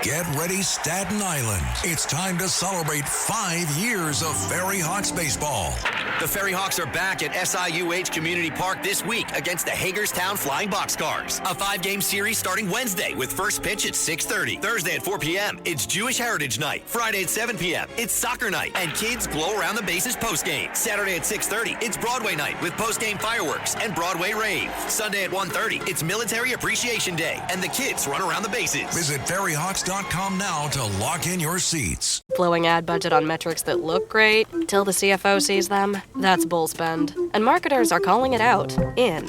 Get ready, Staten Island. It's time to celebrate 5 years of Ferry Hawks baseball. The Ferry Hawks are back at SIUH Community Park this week against the Hagerstown Flying Boxcars. A 5-game series starting Wednesday with first pitch at 6:30. Thursday at 4 p.m., it's Jewish Heritage Night. Friday at 7 p.m., it's Soccer Night and kids glow around the bases postgame. Saturday at 6:30, it's Broadway Night with postgame fireworks and Broadway Rave. Sunday at 1:30, it's Military Appreciation Day and the kids run around the bases. Visit ferryhawks.com now to lock in your seats. Blowing ad budget on metrics that look great till the CFO sees them? That's bull spend. And marketers are calling it out in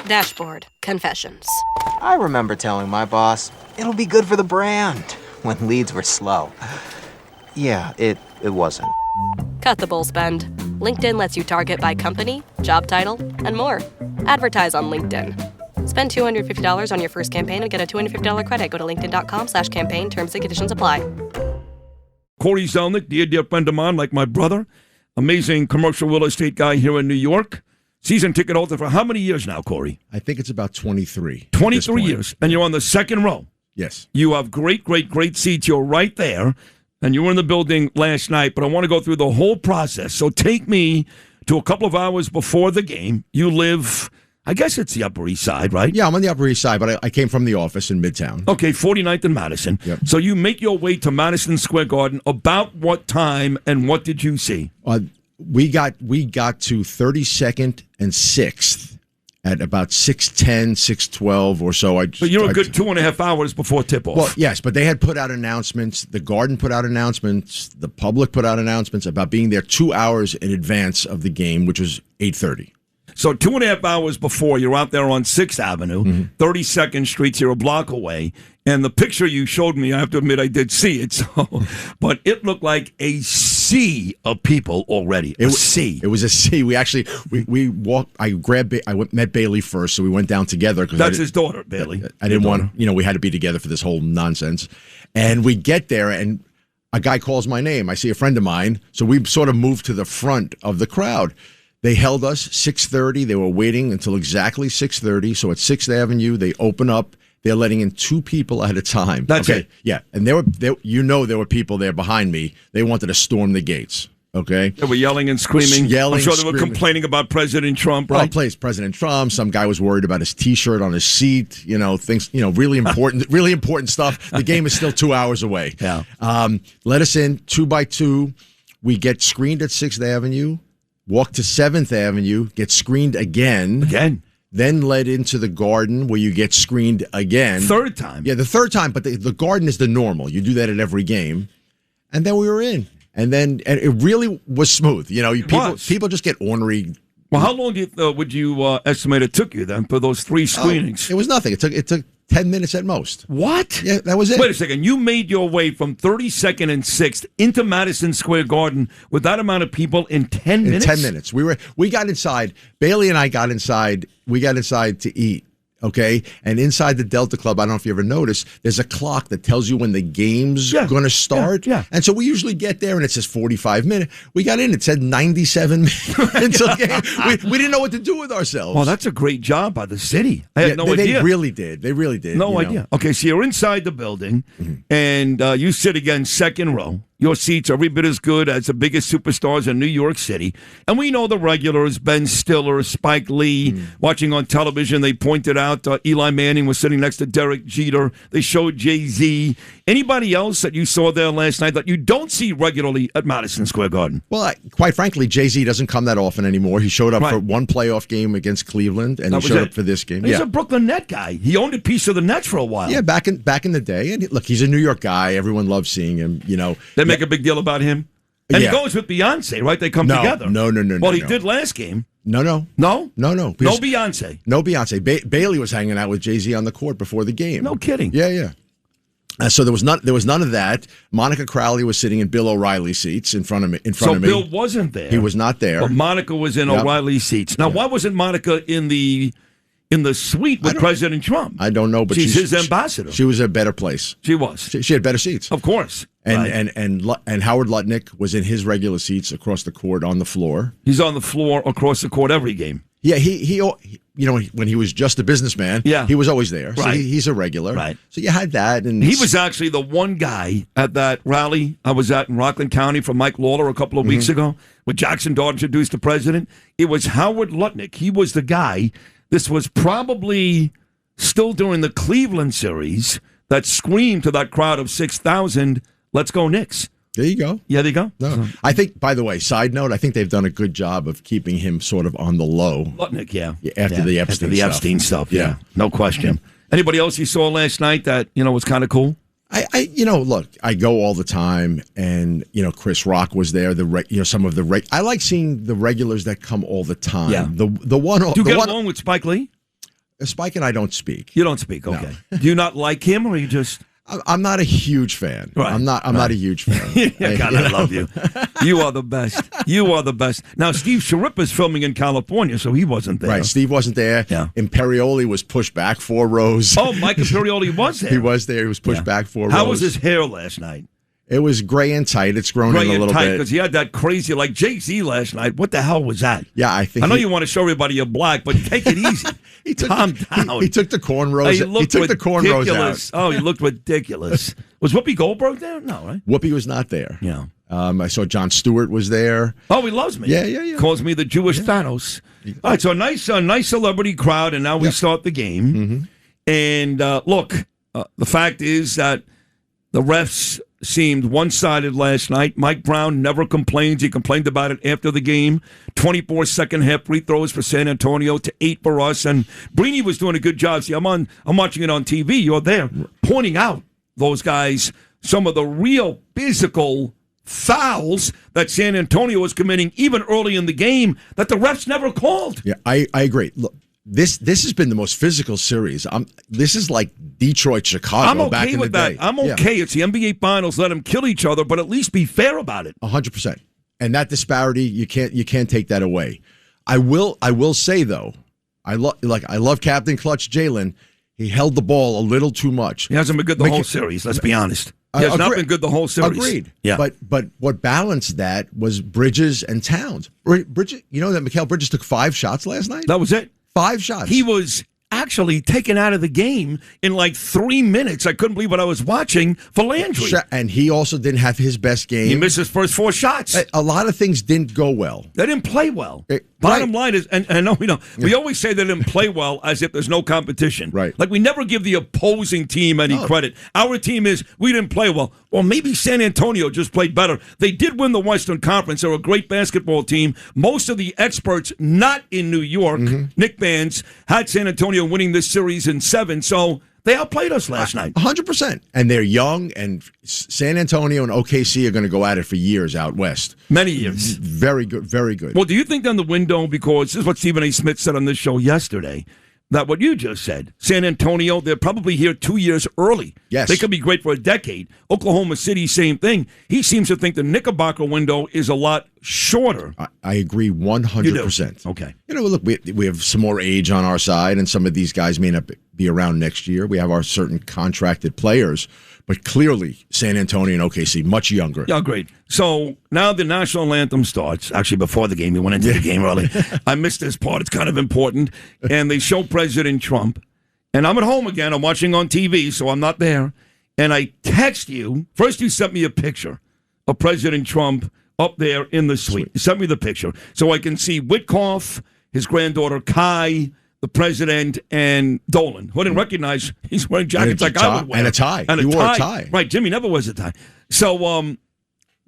Dashboard Confessions. I remember telling my boss, it'll be good for the brand, when leads were slow. Yeah, it wasn't. Cut the bull spend. LinkedIn lets you target by company, job title, and more. Advertise on LinkedIn. Spend $250 on your first campaign and get a $250 credit. Go to linkedin.com/campaign. Terms and conditions apply. Cory Zelnik, dear friend of mine, like my brother. Amazing commercial real estate guy here in New York. Season ticket holder for how many years now, Cory? I think it's about 23. 23 years. And you're on the second row. Yes. You have great seats. You're right there. And you were in the building last night, but I want to go through the whole process. So take me to a couple of hours before the game. You live, I guess it's the Upper East Side, right? Yeah, I'm on the Upper East Side, but I came from the office in Midtown. Okay, 49th and Madison. Yep. So you make your way to Madison Square Garden. About what time and what did you see? We got to 32nd and 6th at about 6:10, 6:12 or so. But you're a good 2.5 hours before tip-off. Well, yes, but they had put out announcements. The Garden put out announcements. The public put out announcements about being there 2 hours in advance of the game, which was 8:30. So 2.5 hours before, you're out there on 6th Avenue, 32nd Street, you're a block away. And the picture you showed me, I have to admit I did see it. So, but it looked like a sea of people already. It was a sea. We walked. I met Bailey first, so we went down together. That's his daughter, Bailey. I didn't want, we had to be together for this whole nonsense. And we get there, and a guy calls my name. I see a friend of mine, so we sort of moved to the front of the crowd. They held us 6:30. They were waiting until exactly 6:30. So at 6th Avenue, they open up. They're letting in 2 people at a time. That's it. Yeah, and there were people there behind me. They wanted to storm the gates. Okay, they were yelling and screaming. I'm sure they were complaining about President Trump. Right? Well, President Trump. Some guy was worried about his T-shirt on his seat. Things. Really important stuff. The game is still 2 hours away. Yeah. Let us in 2 by 2. We get screened at 6th Avenue. Walk to 7th Avenue, get screened again. Then led into the Garden where you get screened again. Third time. Yeah, the third time, but the Garden is the normal. You do that at every game. And then we were in. And it really was smooth. People just get ornery. Well, how long would you estimate it took you then for those 3 screenings? It was nothing. It took 10 minutes at most. What? Yeah, that was it. Wait a second. You made your way from 32nd and 6th into Madison Square Garden with that amount of people in 10 minutes? In 10 minutes. We got inside. Bailey and I got inside. We got inside to eat. Okay, and inside the Delta Club, I don't know if you ever noticed, there's a clock that tells you when the game's going to start. Yeah. And so we usually get there, and it says 45 minutes. We got in, it said 97 minutes until the game. We didn't know what to do with ourselves. Well, that's a great job by the city. I had no idea. They really did. No idea. Okay, so you're inside the building, and you sit again second row. Your seats are every bit as good as the biggest superstars in New York City. And we know the regulars, Ben Stiller, Spike Lee. Watching on television, they pointed out Eli Manning was sitting next to Derek Jeter. They showed Jay-Z. Anybody else that you saw there last night that you don't see regularly at Madison Square Garden? Well, quite frankly, Jay-Z doesn't come that often anymore. He showed up for one playoff game against Cleveland, and he showed up for this game. He's a Brooklyn Net guy. He owned a piece of the Nets for a while. Yeah, back in the day. And look, he's a New York guy. Everyone loves seeing him, They make a big deal about him. And he goes with Beyonce, right? They come together. No. Well, he did last game. No. No? No Beyonce. No Beyonce. Bailey was hanging out with Jay-Z on the court before the game. No kidding. Yeah. So there was none of that. Monica Crowley was sitting in Bill O'Reilly's seats in front of me. So Bill wasn't there. He was not there. But Monica was in O'Reilly's seats. Now, why wasn't Monica in the suite with President Trump? I don't know, but she's his ambassador. She was a better place. She was. She had better seats. Of course. And Howard Lutnick was in his regular seats across the court on the floor. He's on the floor across the court every game. Yeah, he when he was just a businessman, he was always there. So Right. he's a regular. Right. So you had that. And He was actually the one guy at that rally I was at in Rockland County for Mike Lawler a couple of weeks ago, when Jackson Dart introduced the president. It was Howard Lutnick. He was the guy. This was probably still during the Cleveland series that screamed to that crowd of 6,000, "Let's go Knicks." There you go. Yeah, there you go. No. I think, by the way, side note, I think they've done a good job of keeping him sort of on the low. Lutnick, yeah. After the Epstein stuff. Yeah. No question. Anybody else you saw last night that, was kind of cool? Look, I go all the time, and Chris Rock was there. Some of the I like seeing the regulars that come all the time. Yeah. The one. Do you get along with Spike Lee? Spike and I don't speak. You don't speak, okay. No. Do you not like him, or you just? I'm not a huge fan. Right. I'm not a huge fan. God, I love you. You are the best. You are the best. Now, Steve Sharip is filming in California, so he wasn't there. Right, Steve wasn't there. Yeah. Imperioli was pushed back 4 rows. Oh, Mike Imperioli was there. He was there. He was pushed back 4 rows. How was his hair last night? It was gray and tight. It's grown in a little bit. Because he had that crazy, like Jay-Z last night. What the hell was that? Yeah, I think. I know you want to show everybody you're black, but take it easy. Calm down. He took the cornrows. He took the cornrows out. Oh, he looked ridiculous. Was Whoopi Goldberg there? No, right? Whoopi was not there. Yeah. I saw Jon Stewart was there. Oh, he loves me. Yeah. Calls me the Jewish Thanos. All right, so a nice celebrity crowd, and now we start the game. Mm-hmm. And look, the fact is that the refs seemed one-sided last night. Mike Brown never complains. He complained about it after the game. 24-second half free throws for San Antonio to 8 for us. And Brini was doing a good job. See, I'm watching it on TV. You're there pointing out those guys, some of the real physical fouls that San Antonio was committing even early in the game that the refs never called. Yeah, I agree. Look, this has been the most physical series. This is like Detroit, Chicago back in the day. I'm okay. It's the NBA Finals. Let them kill each other, but at least be fair about it. 100%. And that disparity, you can't take that away. I will say though, I love Captain Clutch Jalen. He held the ball a little too much. He hasn't been good the whole series. Let's be honest. He has not been good the whole series. Agreed. Yeah. But what balanced that was Bridges and Towns. Bridges, you know that Mikal Bridges took 5 shots last night? That was it. 5 shots. He was actually taken out of the game in like 3 minutes. I couldn't believe what I was watching for Landry. And he also didn't have his best game. He missed his first 4 shots. A lot of things didn't go well. They didn't play well. Bottom line is, and I know we don't. We always say they didn't play well as if there's no competition. Right. Like we never give the opposing team any credit. Our team is, we didn't play well. Well, maybe San Antonio just played better. They did win the Western Conference. They're a great basketball team. Most of the experts not in New York, Knicks fans, had San Antonio winning this series in 7. So they outplayed us last night. 100%. And they're young, and San Antonio and OKC are going to go at it for years out west. Many years. Very good, very good. Well, do you think then the window, because this is what Stephen A. Smith said on this show yesterday, that what you just said, San Antonio, they're probably here 2 years early. Yes. They could be great for a decade. Oklahoma City, same thing. He seems to think the Knickerbocker window is a lot shorter. I agree 100%. You do? Okay. Look, we have some more age on our side, and some of these guys may not be around next year. We have our certain contracted players, but clearly San Antonio and OKC, much younger. Yeah, great. So now the national anthem starts. Actually, before the game, we went into the game early. I missed this part. It's kind of important. And they show President Trump. And I'm at home again. I'm watching on TV, so I'm not there. And I text you. First, you sent me a picture of President Trump up there in the suite. You sent me the picture. So I can see Witkoff, his granddaughter Kai, the president, and Dolan, who I didn't recognize. He's wearing jackets like I would wear. And a tie. And he wore a tie. Right, Jimmy never wears a tie. So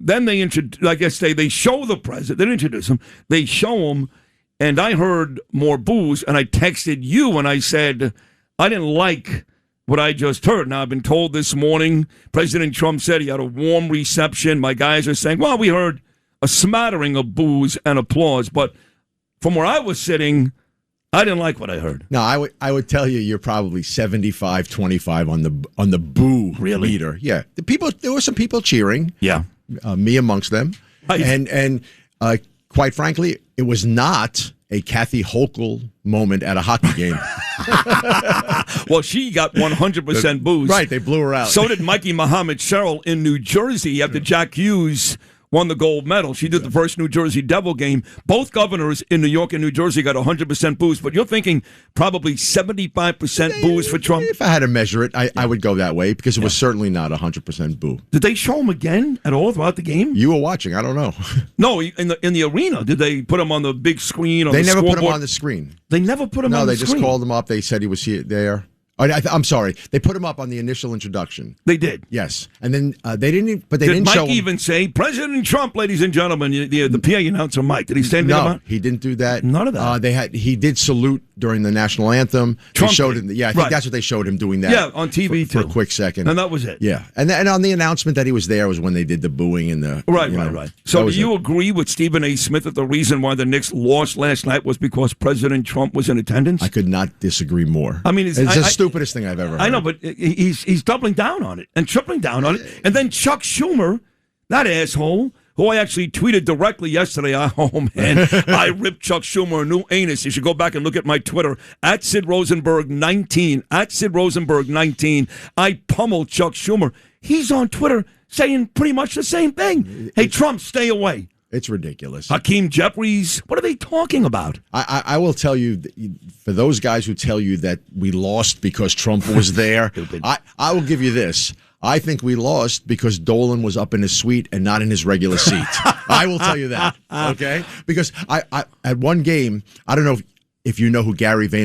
then they they show the president. They didn't introduce him. They show him, and I heard more boos, and I texted you, and I said, I didn't like what I just heard. Now, I've been told this morning, President Trump said he had a warm reception. My guys are saying, well, we heard a smattering of boos and applause, but from where I was sitting, I didn't like what I heard. No, I would tell you're probably 75-25 on the boo meter. Yeah, there were some people cheering. Yeah, me amongst them. And quite frankly, it was not a Kathy Hochul moment at a hockey game. Well, she got 100% boos. Right, they blew her out. So did Mikey Muhammad Sherrill in New Jersey after Jack Hughes won the gold medal. She did the first New Jersey Devil game. Both governors in New York and New Jersey got 100% booze, but you're thinking probably 75% booze for Trump? If I had to measure it, I would go that way because it was certainly not 100% boo. Did they show him again at all throughout the game? You were watching. I don't know. No, in the arena. Did they put him on the big screen? Or They the never put scoreboard? him on the screen. They never put him on the screen? No, they just called him up. They said he was there. I'm sorry. They put him up on the initial introduction. They did. Yes, and then they didn't. But they did didn't Mike show him. even say President Trump, ladies and gentlemen? The PA announcer Mike. Did he say anything about? No, he didn't do that. None of that. He did salute during the national anthem. Trump they showed did. him. Yeah, I think that's what they showed him doing that. Yeah, on TV for too. a quick second, and that was it. Yeah, and on the announcement that he was there was when they did the booing and the right. So do you agree with Stephen A. Smith that the reason why the Knicks lost last night was because President Trump was in attendance? I could not disagree more. I mean, it's the stupidest thing I've ever heard. I know, but he's doubling down on it and tripling down on it. And then Chuck Schumer, that asshole, who I actually tweeted directly yesterday. Oh, man, I ripped Chuck Schumer a new anus. You should go back and look at my Twitter, at Sid Rosenberg19, at Sid Rosenberg19. I pummeled Chuck Schumer. He's on Twitter saying pretty much the same thing. Hey, Trump, stay away. It's ridiculous. Hakeem Jeffries, what are they talking about? I will tell you, for those guys who tell you that we lost because Trump was there, I will give you this. I think we lost because Dolan was up in his suite and not in his regular seat. I will tell you that, okay? Because I at one game, I don't know if you know who Gary V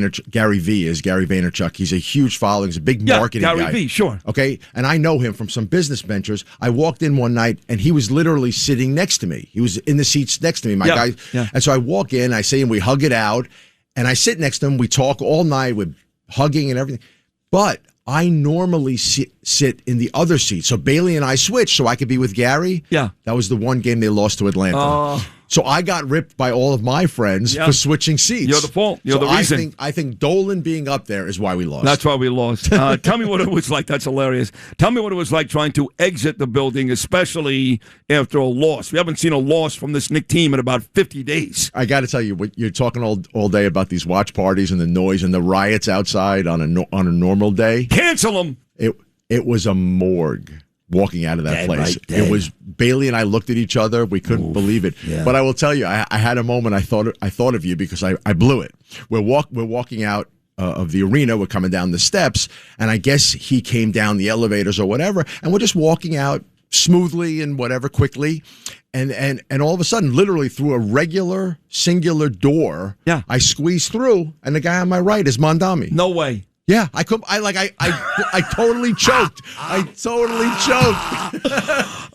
is, Gary Vaynerchuk. He's a huge following. He's a big marketing guy. Gary V, sure. Okay, and I know him from some business ventures. I walked in one night, and he was literally sitting next to me. He was in the seats next to me, my guy. Yeah. And so I walk in, I see him, we hug it out, and I sit next to him. We talk all night with hugging and everything. But I normally sit in the other seat. So Bailey and I switched so I could be with Gary. Yeah. That was the one game they lost to Atlanta. So I got ripped by all of my friends for switching seats. You're the fault. You're the reason. I think Dolan being up there is why we lost. That's why we lost. Tell me what it was like. That's hilarious. Tell me what it was like trying to exit the building, especially after a loss. We haven't seen a loss from this Knicks team in about 50 days. I got to tell you, you're talking all day about these watch parties and the noise and the riots outside on a normal day. Cancel them. It was a morgue. Walking out of that place. Right, it was Bailey and I looked at each other. We couldn't believe it. Yeah. But I will tell you, I had a moment. I thought of you because I blew it. We're walking out of the arena. We're coming down the steps, and I guess he came down the elevators or whatever, and we're just walking out smoothly and whatever quickly, and all of a sudden, literally through a regular singular door, I squeezed through, and the guy on my right is Mondami. No way. Yeah, I totally choked. I totally choked.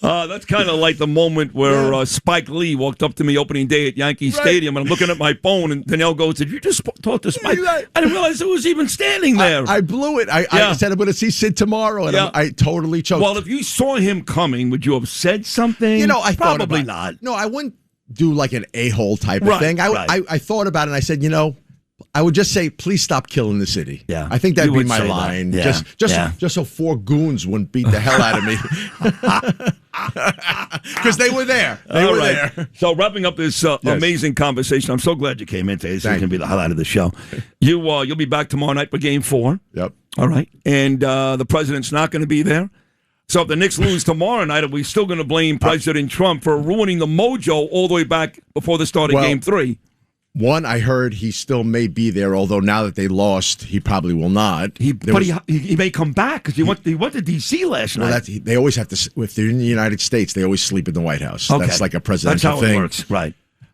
That's kind of like the moment where Spike Lee walked up to me opening day at Yankee Stadium, and I'm looking at my phone, and Danielle goes, "Did you just talk to Spike?" I didn't realize it was even standing there. I blew it. I said I'm going to see Sid tomorrow, and I totally choked. Well, if you saw him coming, would you have said something? I probably not. No, I wouldn't do like an a-hole type of thing. I thought about it, and I said, I would just say, please stop killing the city. Yeah, I think that'd be my line. Yeah. Just so 4 goons wouldn't beat the hell out of me. Because they were there. They were there. So wrapping up this amazing conversation, I'm so glad you came in today. This is going to be the highlight of the show. You'll be back tomorrow night for Game 4. Yep. All right. And the president's not going to be there. So if the Knicks lose tomorrow night, are we still going to blame President Trump for ruining the mojo all the way back before the start of Game 3? One, I heard he still may be there, although now that they lost, he probably will not. He may come back because he went to D.C. last night. They always have to, if they're in the United States, they always sleep in the White House. Okay. That's like a presidential thing. That's how it works, right.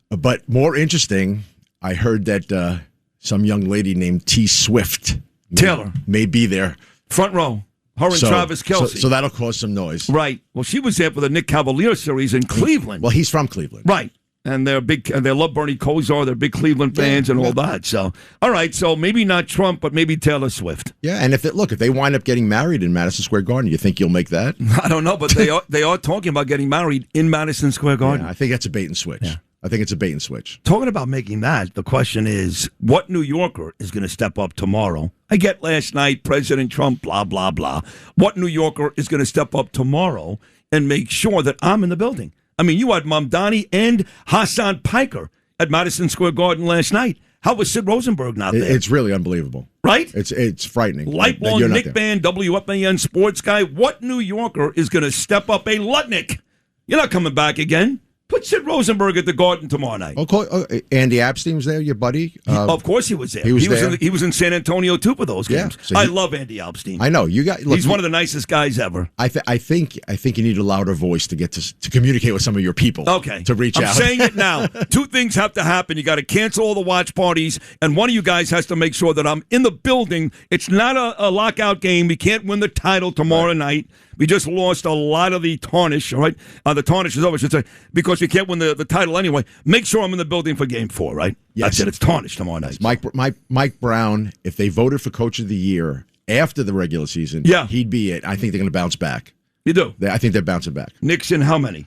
But more interesting, I heard that some young lady named T. Swift Taylor may be there. Front row. Her and Travis Kelce. So that'll cause some noise. Right. Well, she was there for the Nick Cavalier series in Cleveland. Well, he's from Cleveland. Right. And they're big. And they love Bernie Kosar. They're big Cleveland fans and all that. So, all right. So maybe not Trump, but maybe Taylor Swift. Yeah. And if they wind up getting married in Madison Square Garden, you think you'll make that? I don't know, but they are talking about getting married in Madison Square Garden. Yeah, I think that's a bait and switch. Yeah. I think it's a bait and switch. Talking about making that, the question is, what New Yorker is going to step up tomorrow? I get last night, President Trump, blah, blah, blah. What New Yorker is going to step up tomorrow and make sure that I'm in the building? I mean, you had Mamdani and Hassan Piker at Madison Square Garden last night. How was Sid Rosenberg not there? It's really unbelievable. Right? It's frightening. Lifelong Knick fan, WFAN sports guy. What New Yorker is going to step up? A Lutnick You're not coming back again. Put Sid Rosenberg at the Garden tomorrow night. Andy Epstein was there, your buddy? Of course he was there. He was there. He was in San Antonio, too, for those games. So I love Andy Epstein. I know. He's one of the nicest guys ever. I think you need a louder voice to get to communicate with some of your people. Okay. To reach out. I'm saying it now. Two things have to happen. You got to cancel all the watch parties, and one of you guys has to make sure that I'm in the building. It's not a lockout game. We can't win the title tomorrow night. We just lost a lot of the tarnish, all right? The tarnish is over, I should say, because we can't win the title anyway. Make sure I'm in the building for Game 4, right? Yes. That's it. It's tarnished tomorrow night. Mike Brown, if they voted for Coach of the Year after the regular season, he'd be it. I think they're going to bounce back. You do? I think they're bouncing back. Knicks in how many?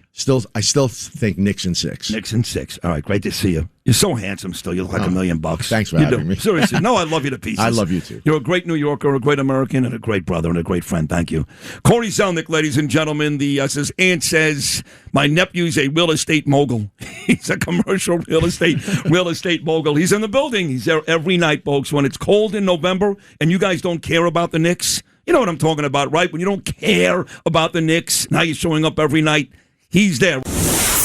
I still think Knicks in 6. Knicks in 6. All right, great to see you. You're so handsome still. You look like $1 million. Thanks for having me. Seriously. No, I love you to pieces. I love you too. You're a great New Yorker, a great American, and a great brother and a great friend. Thank you. Cory Zelnik, ladies and gentlemen. His aunt says, my nephew's a real estate mogul. He's a commercial real estate mogul. He's in the building. He's there every night, folks. When it's cold in November and you guys don't care about the Knicks, you know what I'm talking about, right? When you don't care about the Knicks, now you're showing up every night. He's there.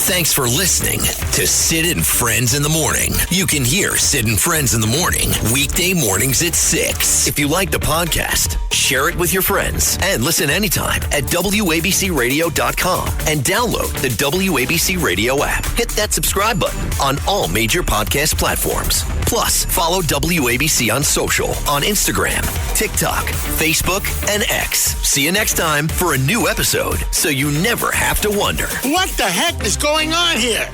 Thanks for listening to Sid and Friends in the Morning. You can hear Sid and Friends in the Morning weekday mornings at 6. If you like the podcast, share it with your friends and listen anytime at WABCRadio.com and download the WABC Radio app. Hit that subscribe button on all major podcast platforms. Plus, follow WABC on social on Instagram, TikTok, Facebook, and X. See you next time for a new episode so you never have to wonder. What the heck is going on here?